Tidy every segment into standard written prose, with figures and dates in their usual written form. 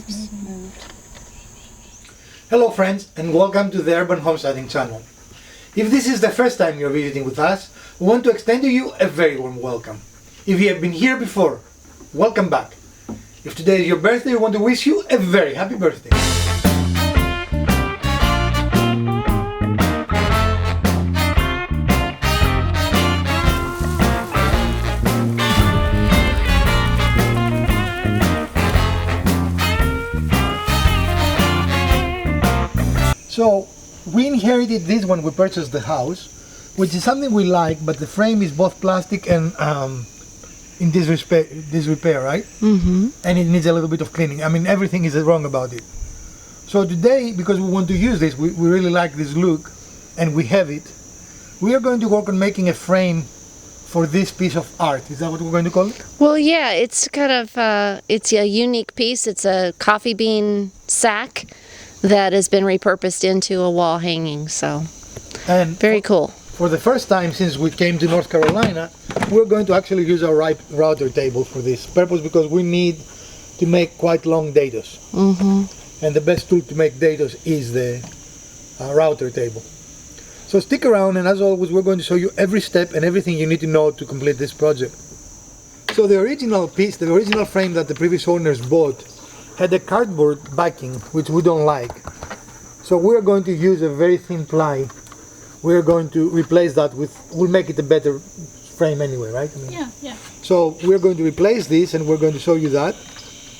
Oops, moved. Hello friends, and welcome to the Urban Homesteading channel. If this is the first time you're visiting with us, we want to extend to you a very warm welcome. If you have been here before, welcome back. If today is your birthday, we want to wish you a very happy birthday. So we inherited this when we purchased the house, which is something we like, but the frame is both plastic and in disrepair, right? Mm-hmm. And it needs a little bit of cleaning. I mean, everything is wrong about it. So today, because we want to use this, we really like this look, and we have it, we are going to work on making a frame for this piece of art. Is that what we're going to call it? Well, yeah, it's kind of, it's a unique piece. It's a coffee bean sack that has been repurposed into a wall hanging, so And very cool. for the first time since we came to North Carolina, we're going to actually use our router table for this purpose because we need to make quite long dados. Mm-hmm. And the best tool to make dados is the router table. So stick around, and as always, we're going to show you every step and everything you need to know to complete this project. So the original piece, the original frame that the previous owners bought, had a cardboard backing, which we don't like. So we're going to use a very thin ply. We're going to replace that with, we'll make it a better frame anyway, right? I mean, Yeah. so we're going to replace this, and we're going to show you that.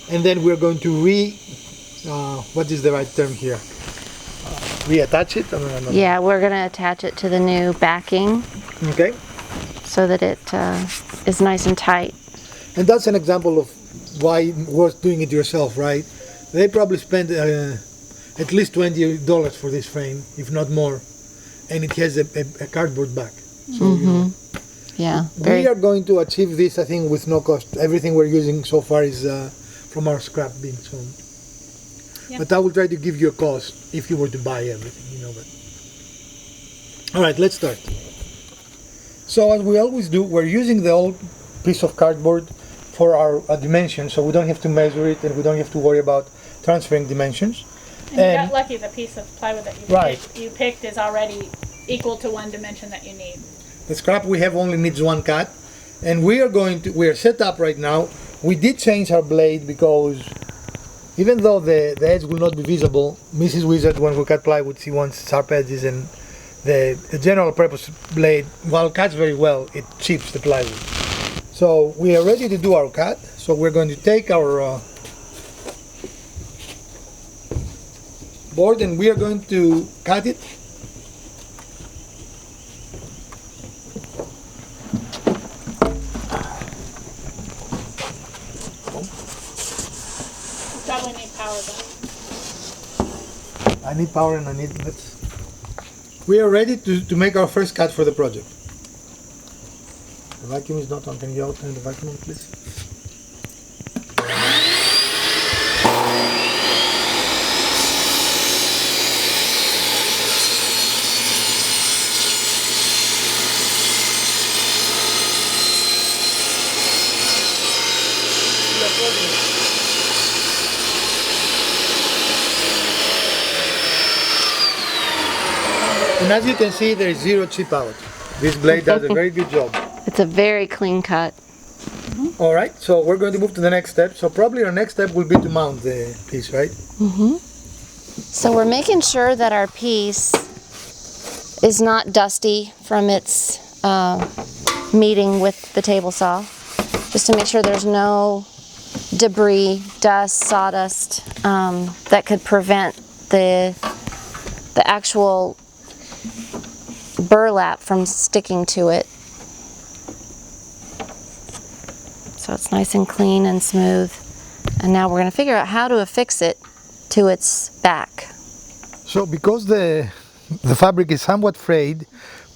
And then we're going to what is the right term here? Reattach it? I don't know. Yeah, we're going to attach it to the new backing Okay. so that it is nice and tight. And that's an example of why worth doing it yourself, right? They probably spent at least $20 for this frame, if not more. And it has a cardboard back. So you know. Yeah, We are going to achieve this, I think, with no cost. Everything we're using so far is from our scrap bin. So. Yeah. But I will try to give you a cost if you were to buy everything, you know. But all right, let's start. So as we always do, we're using the old piece of cardboard for our dimensions, so we don't have to measure it and we don't have to worry about transferring dimensions. And you got lucky the piece of plywood that Right. you picked is already equal to one dimension that you need. The scrap we have only needs one cut, and we are set up right now. We did change our blade because even though the edge will not be visible, Mrs. Wizard, when we cut plywood, she wants sharp edges, and the general purpose blade, while it cuts very well, it chips the plywood. So we are ready to do our cut. So we're going to take our board, and we are going to cut it. You probably need power though. I need power and I need this. We are ready to make our first cut for the project. The vacuum is not on. Can you open the vacuum, please? And as you can see, there is zero chip out. This blade does a very good job. It's a very clean cut. All right, so we're going to move to the next step. So probably our next step will be to mount the piece, right? Mm-hmm. So we're making sure that our piece is not dusty from its meeting with the table saw, just to make sure there's no debris, dust, sawdust that could prevent the actual burlap from sticking to it. So it's nice and clean and smooth. And now we're going to figure out how to affix it to its back. So because the fabric is somewhat frayed,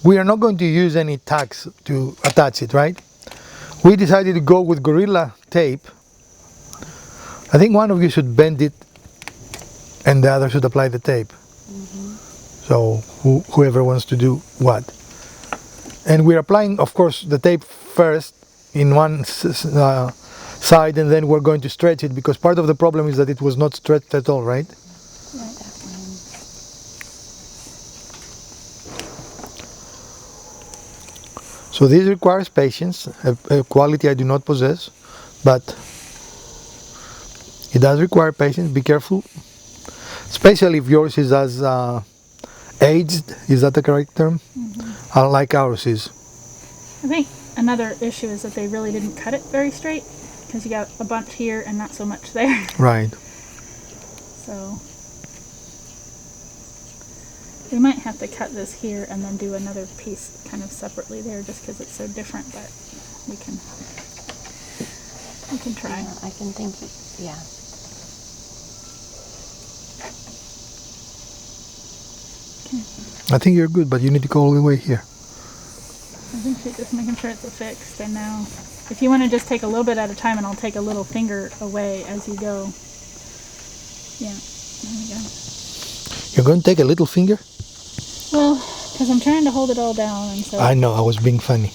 we are not going to use any tacks to attach it, right? We decided to go with Gorilla tape. I think one of you should bend it and the other should apply the tape. So whoever wants to do what. And we're applying, of course, the tape first in one side, and then we're going to stretch it, because part of the problem is that it was not stretched at all, right? So this requires patience, a quality I do not possess, but it does require patience. Be careful, especially if yours is as aged. Is that the correct term? Like ours is. I think another issue is that they really didn't cut it very straight, because you got a bunch here and not so much there. Right. So we might have to cut this here and then do another piece kind of separately there, just because it's so different. But we can try. I can think, yeah. I think you're good, but you need to go all the way here. I think she's just making sure it's affixed. And now, if you want to just take a little bit at a time, and I'll take a little finger away as you go. Yeah, there we go. You're going to take a little finger? Well, because I'm trying to hold it all down, and so. I know, I was being funny.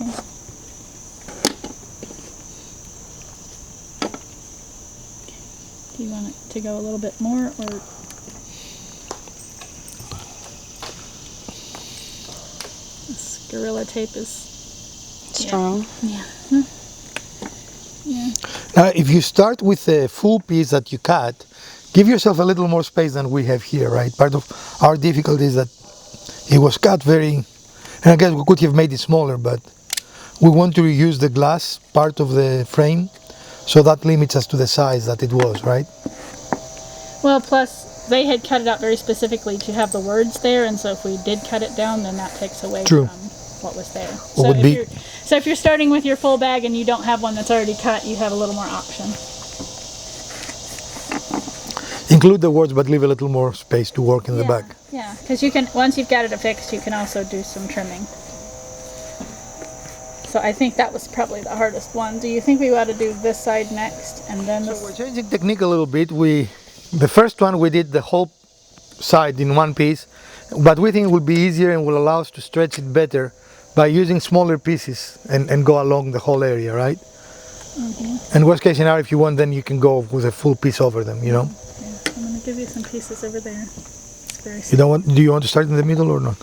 Okay. Do you want it to go a little bit more, or? This Gorilla Tape is Strong. yeah. Yeah. Now, if you start with a full piece that you cut, give yourself a little more space than we have here, right? Part of our difficulty is that it was cut very, and I guess we could have made it smaller, but we want to reuse the glass part of the frame, so that limits us to the size that it was, right? Well, plus they had cut it out very specifically to have the words there, and so if we did cut it down, then that takes away True. from what was there. What would be- So if you're starting with your full bag and you don't have one that's already cut, you have a little more option. Include the words, but leave a little more space to work in the back. Yeah, because you can, once you've got it affixed, you can also do some trimming. So I think that was probably the hardest one. Do you think we ought to do this side next, and then So this? we're changing technique a little bit. The first one we did the whole side in one piece, but we think it will be easier and will allow us to stretch it better by using smaller pieces and go along the whole area, right? And worst case scenario, if you want, then you can go with a full piece over them, you know? Yeah, I'm going to give you some pieces over there. It's very You don't want? Do you want to start in the middle or not?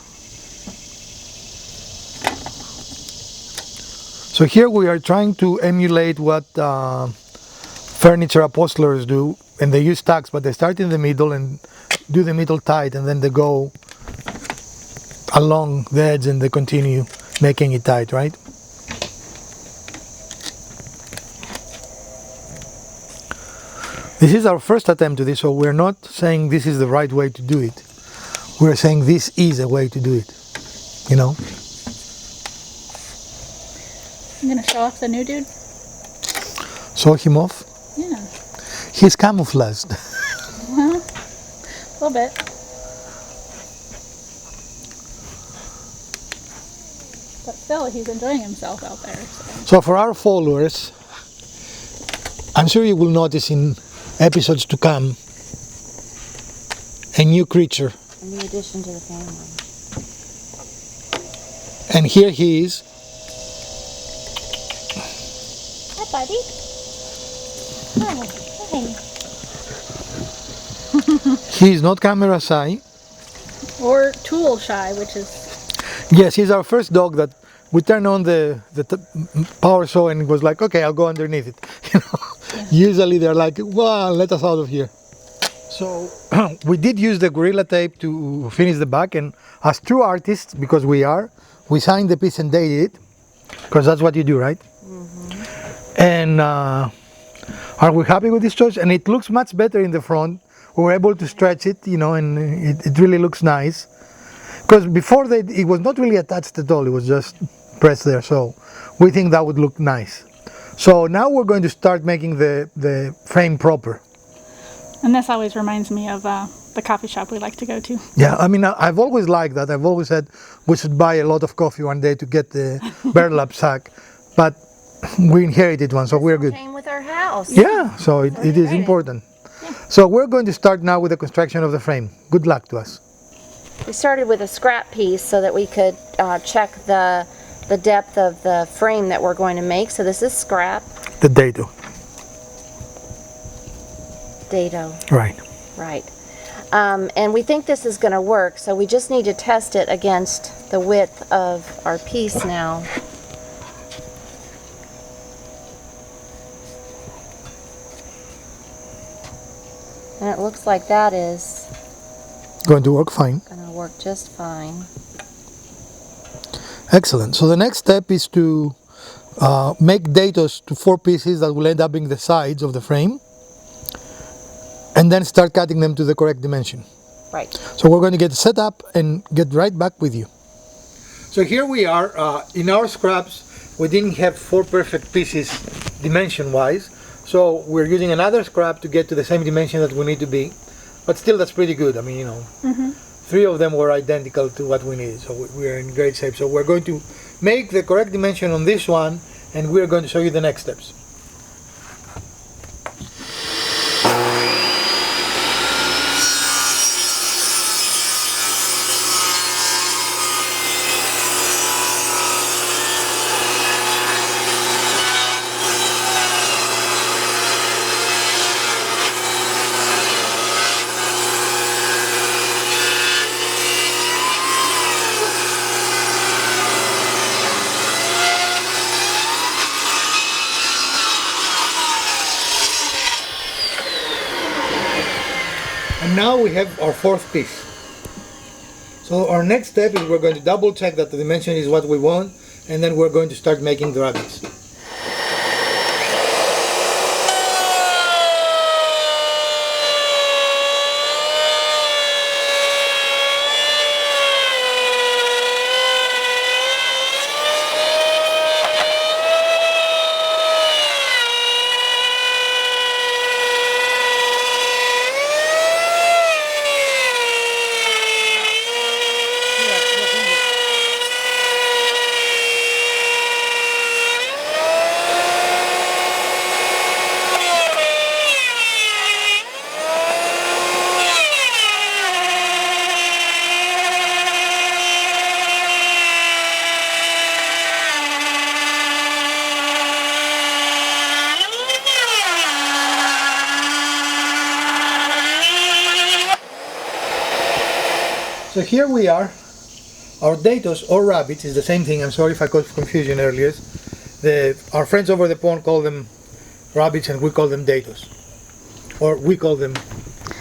So here we are trying to emulate what furniture upholsterers do, and they use tacks, but they start in the middle and do the middle tight, and then they go along the edge and they continue making it tight, right? This is our first attempt to this, so we're not saying this is the right way to do it. We're saying this is a way to do it, you know? I'm going to show off the new dude. Saw him off. Yeah, He's camouflaged. well, a little bit. But still, he's enjoying himself out there. So. So for our followers, I'm sure you will notice in episodes to come a new creature. A new addition to the family. And here he is. Hi, buddy. Hi. He is not camera shy. Or tool shy, which is Yes, he's our first dog that we turned on the power saw and it was like, okay, I'll go underneath it. You know, usually they're like, well, let us out of here. So we did use the Gorilla Tape to finish the back, and as true artists, because we are, we signed the piece and dated it, because that's what you do, right? And are we happy with this choice? And it looks much better in the front. We were able to stretch it, you know, and it really looks nice. Because before it was not really attached at all, it was just pressed there. So we think that would look nice. So now we're going to start making the frame proper. And this always reminds me of the coffee shop we like to go to. Yeah, I mean, I've always liked that. I've always said we should buy a lot of coffee one day to get the burlap sack. But we inherited one, so we're good. Came with our house. Yeah, so it is important. So we're going to start now with the construction of the frame. Good luck to us. We started with a scrap piece so that we could check the the depth of the frame that we're going to make. So this is scrap The dado. dado, Right. right? And we think this is going to work, so we just need to test it against the width of our piece now. And it looks like that is Going to work fine. going to work just fine. Excellent. So the next step is to make dados to 4 pieces that will end up being the sides of the frame, and then start cutting them to the correct dimension. Right. So we're going to get set up and get right back with you. So here we are. In our scraps, we didn't have 4 perfect pieces dimension-wise, so we're using another scrap to get to the same dimension that we need to be. But still, that's pretty good. I mean, 3 of them were identical to what we needed, so we're in great shape. So we're going to make the correct dimension on this one, and we're going to show you the next steps. And now we have our 4th piece. So our next step is we're going to double check that the dimension is what we want, and then we're going to start making the rabbits. So here we are. Our dados or rabbits is the same thing. I'm sorry if I caused confusion earlier. Our friends over the pond call them rabbits and we call them dados. Or we call them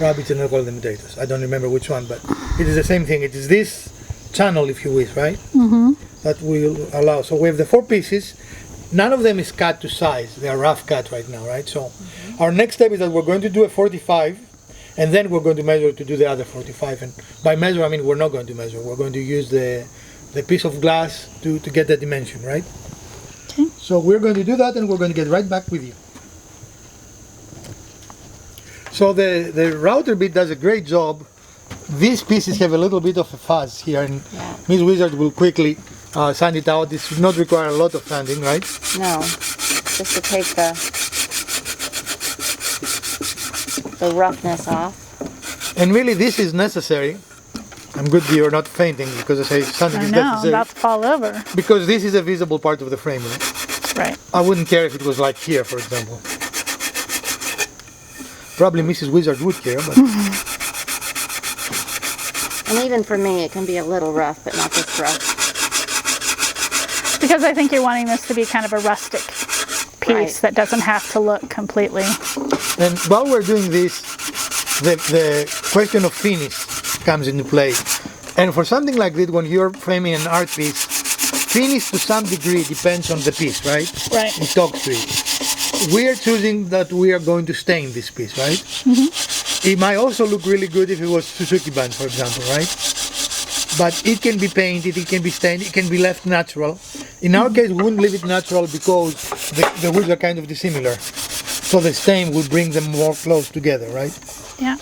rabbits and they call them dados. I don't remember which one, but it is the same thing. It is this channel, if you wish, right? That will allow. So we have the 4 pieces. None of them is cut to size. They are rough cut right now, right? So our next step is that we're going to do a 45, and then we're going to measure to do the other 45. And by measure, I mean we're not going to measure. We're going to use the piece of glass to get the dimension, right? Okay. So we're going to do that, and we're going to get right back with you. So the router bit does a great job. These pieces have a little bit of a fuzz here, and Ms. Wizard will quickly sand it out. This does not require a lot of sanding, right? No, just to take the roughness off. And really, this is necessary. I'm good you're not fainting because I say sanding I is know, I'm necessary. about to fall over. Because this is a visible part of the frame. You know? Right. I wouldn't care if it was like here, for example. Probably Mrs. Wizard would care, but And even for me, it can be a little rough, but not this rough. Because I think you're wanting this to be kind of a rustic piece Right. that doesn't have to look completely. and while we're doing this, the question of finish comes into play. And for something like this, when you're framing an art piece, finish to some degree depends on the piece, right? Right. It talks to it. We are choosing that we are going to stain this piece, right? It might also look really good if it was Suzuki band, for example, right? But it can be painted, it can be stained, it can be left natural. In our case, we wouldn't leave it natural because the woods are kind of dissimilar. So the stain will bring them more close together, right? Yeah.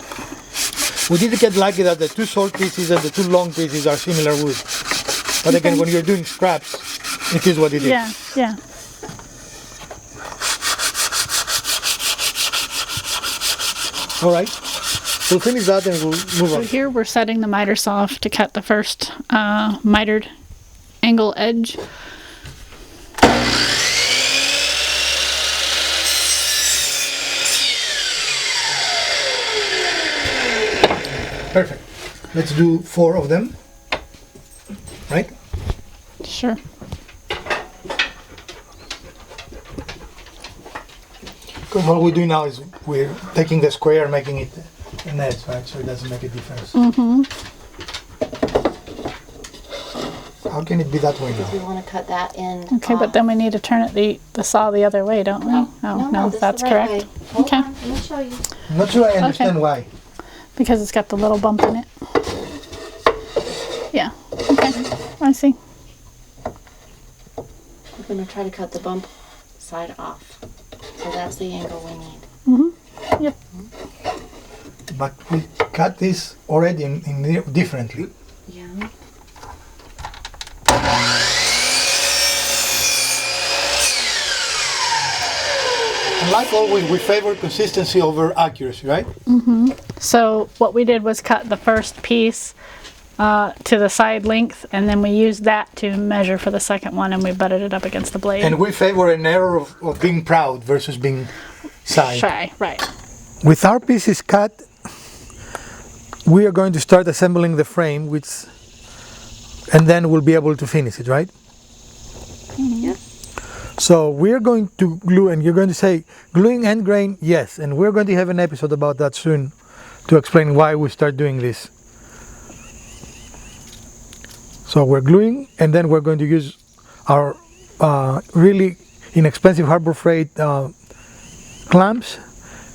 We did get lucky that the 2 short pieces and the 2 long pieces are similar wood. But again, when you're doing scraps, it is what it is. Yeah. Yeah. All right. We'll finish that and we'll move So on. here we're setting the miter saw off to cut the first mitered angle edge Perfect. Let's do 4 of them. Right? Sure. Because what we do now is we're taking the square, making it an edge, right? So it doesn't make a difference. How can it be that way We now? want to cut that in. Okay, but then we need to turn it the saw the other way, don't we? no, this is that's the right correct. way. Hold Okay. on, let me show you. I'm not sure I understand why. Because it's got the little bump in it. Yeah. Okay. I see. We're going to try to cut the bump side off. So that's the angle we need. Yep. But we cut this already differently. Yeah. And like always, we favor consistency over accuracy, right? So what we did was cut the first piece to the side length, and then we used that to measure for the second one, and we butted it up against the blade. And we favor an error of being proud versus being shy. Right. With our pieces cut, we are going to start assembling the frame, and then we'll be able to finish it, right? Yeah. So we're going to glue, and you're going to say, gluing end grain, yes. And we're going to have an episode about that soon to explain why we start doing this. So we're gluing, and then we're going to use our really inexpensive Harbor Freight clamps,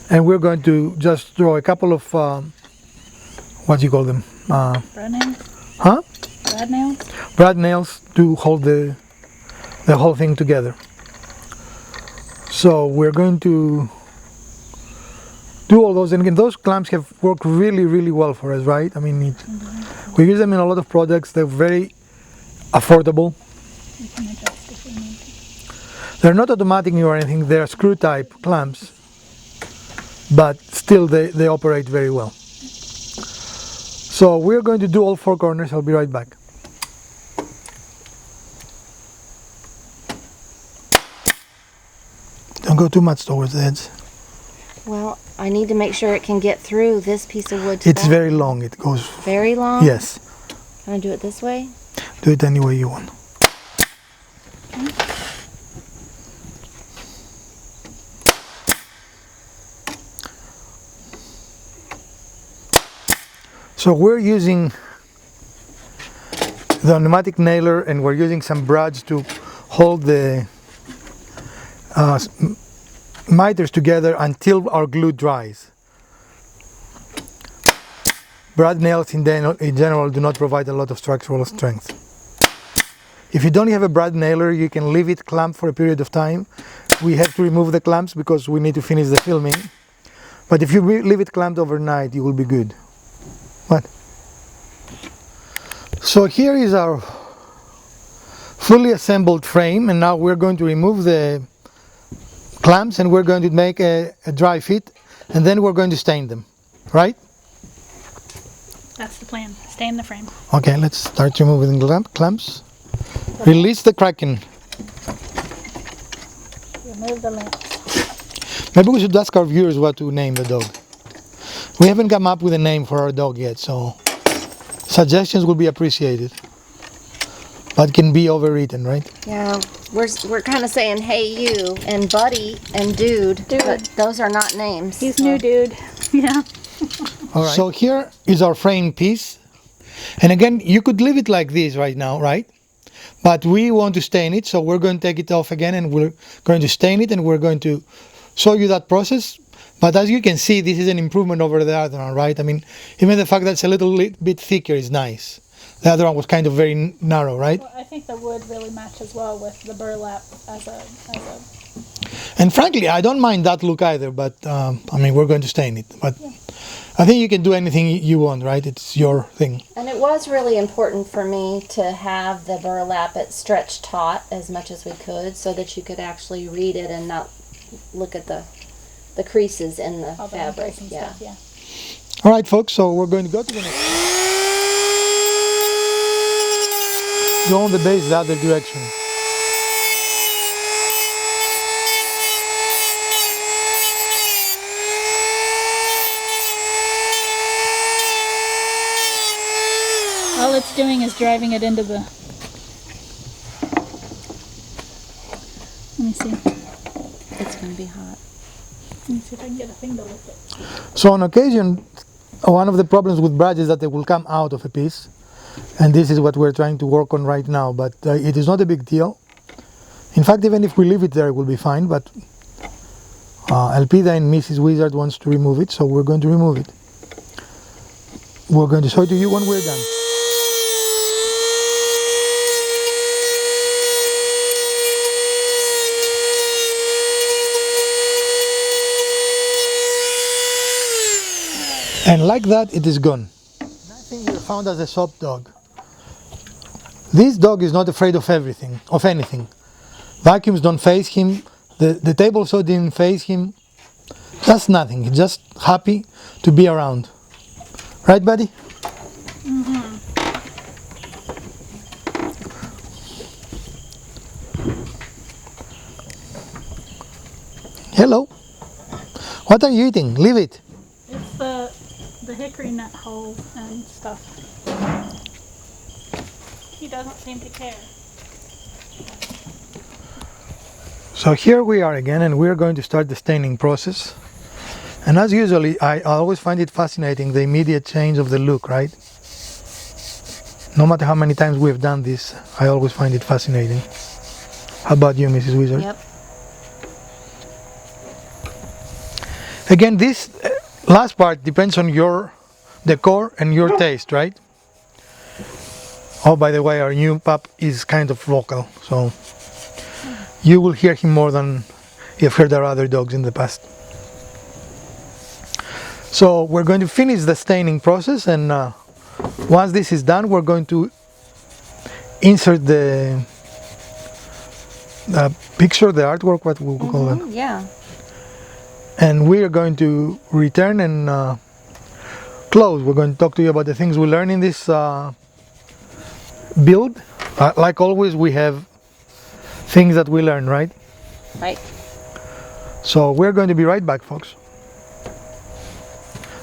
and we're going to just draw a couple of, what do you call them? Brad nails? Huh? Brad nails? Brad nails to hold the whole thing together. So we're going to do all those, and again, those clamps have worked really, really well for us, right? I mean, we use them in a lot of projects. They're very affordable. We can adjust if we need to. They're not automatic or anything. They're screw type clamps, but still they operate very well. So we're going to do all 4 corners. I'll be right back. Don't go too much towards the edge. Well, I need to make sure it can get through this piece of wood. To It's that. very long. It goes. Very long? Yes. Can I do it this way? Do it any way you want. So we're using the pneumatic nailer, and we're using some brads to hold the miters together until our glue dries. Brad nails in general do not provide a lot of structural strength. If you don't have a brad nailer, you can leave it clamped for a period of time. We have to remove the clamps because we need to finish the filming. But if you leave it clamped overnight, you will be good. What? So here is our fully assembled frame, and now we're going to remove the clamps, and we're going to make a dry fit, and then we're going to stain them, right? That's the plan. Stay in the frame. Okay, let's start removing the clamps. Release the Kraken. Remove the lamps. Maybe we should ask our viewers what to name the dog. We haven't come up with a name for our dog yet, so suggestions will be appreciated. But can be overwritten, right? Yeah, we're kind of saying hey you and buddy and dude, but those are not names. He's new, dude. Yeah. All right. So here is our frame piece. And again, you could leave it like this right now, right? But we want to stain it, so we're going to take it off again, and we're going to stain it, and we're going to show you that process. But as you can see, this is an improvement over the other one, right? I mean, even the fact that it's a little bit thicker is nice. The other one was kind of very narrow, right? Well, I think the wood really matches well with the burlap as a And frankly, I don't mind that look either, but I mean, we're going to stain it. But I think you can do anything you want, right? It's your thing. And it was really important for me to have the burlap at stretch taut as much as we could so that you could actually read it and not look at the creases in the all the fabric. embrace and Yeah. stuff. Yeah. All right, folks, so we're going to go to the next. Go on the base the other direction. it's doing is driving it into the... Let me see. It's going to be hot. Let me see if I can get a thing to lift it. So on occasion, one of the problems with brads is that they will come out of a piece. And this is what we're trying to work on right now. But it is not a big deal. In fact, even if we leave it there, it will be fine. But Elpida and Mrs. Wizard wants to remove it, so we're going to remove it. We're going to show it to you when we're done. And like that, it is gone. Nothing you found as a soft dog. This dog is not afraid of everything, of anything. Vacuums don't faze him. The table saw didn't faze him. Just nothing. He's just happy to be around. Right, buddy? Mm-hmm. Hello. What are you eating? Leave it. It's the hickory nut hull and stuff. He doesn't seem to care. So here we are again, and we're going to start the staining process. And as usually, I always find it fascinating, the immediate change of the look, right? No matter how many times we've done this, I always find it fascinating. How about you, Mrs. Wizard? Yep. Again, this last part depends on your decor and your taste, right? Oh, by the way, our new pup is kind of vocal, so you will hear him more than you've heard our other dogs in the past. So we're going to finish the staining process, and once this is done, we're going to insert the picture, the artwork, what we will call it. Yeah. And we are going to return and close. We're going to talk to you about the things we learned in this build. Like always, we have things that we learn, right? Right. So we're going to be right back, folks.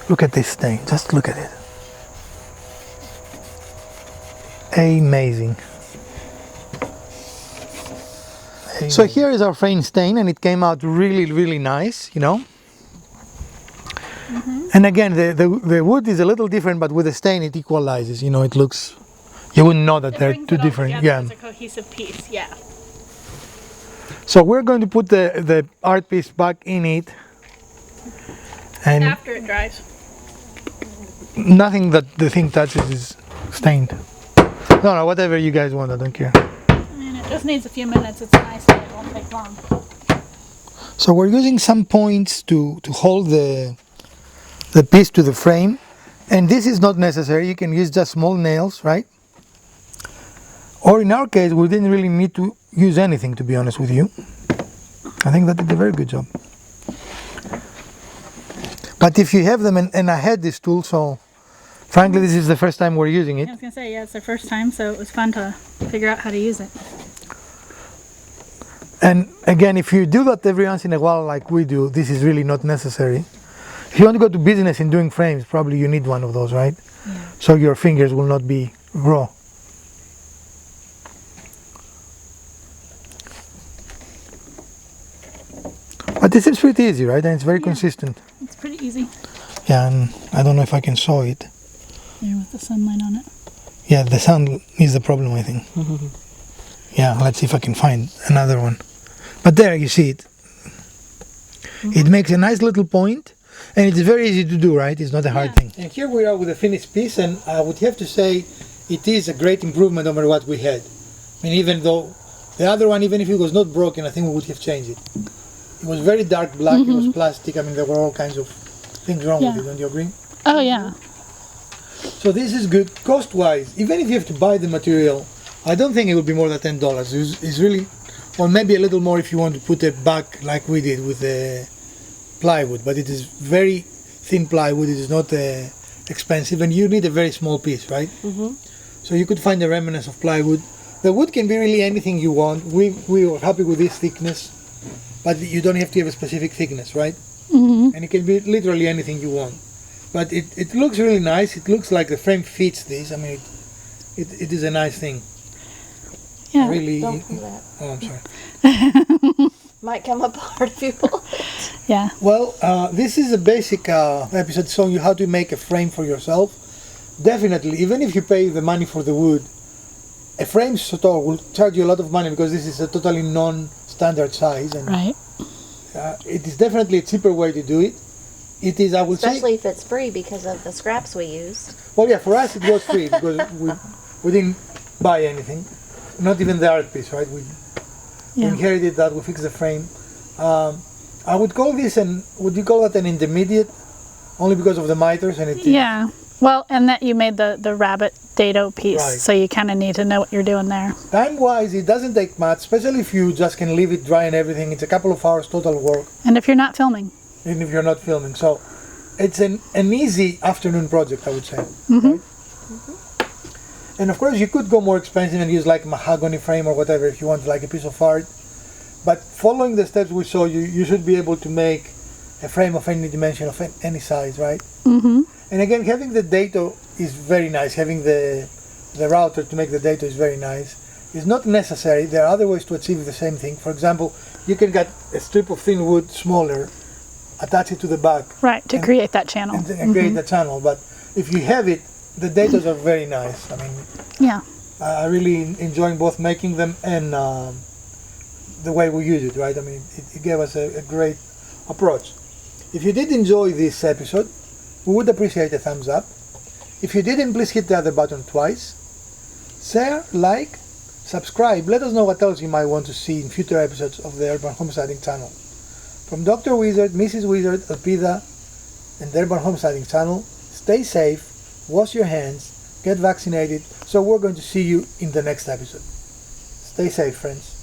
Look at this stain. Just look at it. Amazing. So here is our frame stain, and it came out really, really nice, you know. Mm-hmm. And again, the wood is a little different, but with the stain it equalizes. You know, it looks. You wouldn't know that It they're brings two it all different. together Yeah. as a cohesive piece, yeah. So we're going to put the art piece back in it, and After it dries. nothing that the thing touches is stained. No, whatever you guys want, I don't care. I mean, it just needs a few minutes. It's nice and it won't take long. So we're using some points to hold the piece to the frame, and this is not necessary. You can use just small nails, right? Or in our case, we didn't really need to use anything, to be honest with you. I think that did a very good job. But if you have them, and I had this tool, so frankly this is the first time we're using it. I was going to say, yeah, it's the first time, so it was fun to figure out how to use it. And again, if you do that every once in a while like we do, this is really not necessary. If you want to go to business in doing frames, probably you need one of those, right? Yeah. So your fingers will not be raw. But this is pretty easy, right? And it's very Yeah. consistent. It's pretty easy. Yeah, and I don't know if I can saw it. Here with the sunlight on it. Yeah, the sun is the problem, I think. Yeah, let's see if I can find another one. But there you see it. It makes a nice little point, and it's very easy to do, right? It's not a hard Yeah. thing. And here we are with a finished piece, and I would have to say it is a great improvement over what we had. I mean, even though the other one, even if it was not broken, I think we would have changed it. It was very dark black, it was plastic, I mean, there were all kinds of things wrong with Yeah. it, don't you agree? Oh, yeah. So this is good cost-wise. Even if you have to buy the material, I don't think it will be more than $10. It's really, or maybe a little more if you want to put it back like we did with the plywood. But it is very thin plywood. It is not expensive, and you need a very small piece, right? So you could find the remnants of plywood. The wood can be really anything you want. We were happy with this thickness, but you don't have to have a specific thickness, right? And it can be literally anything you want. But it looks really nice. It looks like the frame fits this. I mean, it is a nice thing. Yeah. Really. Don't pull that. Oh, I'm sorry. Might come apart if you pull it. Yeah. Well, this is a basic episode showing you how to make a frame for yourself. Definitely, even if you pay the money for the wood, a frame store will charge you a lot of money because this is a totally non-standard size, and Right. it is definitely a cheaper way to do it. It is, I would Especially say, if it's free because of the scraps we used. well, yeah, for us it was free because we didn't buy anything, not even the art piece, right? We Yeah. inherited that, we fixed the frame. I would call this would you call that an intermediate? Only because of the miters and it. Yeah. Well, and that you made the rabbit dado piece, Right. so you kind of need to know what you're doing there. Time-wise, it doesn't take much, especially if you just can leave it dry and everything. It's a couple of hours total work, And if you're not filming. even if you're not filming. So it's an easy afternoon project, I would say. Right? And of course, you could go more expensive and use like mahogany frame or whatever if you want like a piece of art. But following the steps we show you, you should be able to make a frame of any dimension, of any size, right? Mm-hmm. And again, having the dado is very nice. Having the router to make the dado is very nice. It's not necessary. There are other ways to achieve the same thing. For example, you can get a strip of thin wood smaller, attach it to the back, Right, to And- create that channel. and create the channel. But if you have it, the dados are very nice. I mean, Yeah. I really enjoying both making them and the way we use it, right? I mean, it gave us a great approach. If you did enjoy this episode, we would appreciate a thumbs up. If you didn't, please hit the other button twice. Share, like, subscribe. Let us know what else you might want to see in future episodes of the Urban Homesteading channel. From Dr. Wizard, Mrs. Wizard, Elpida, and the Urban Homesteading channel, stay safe, wash your hands, get vaccinated. So we're going to see you in the next episode. Stay safe, friends.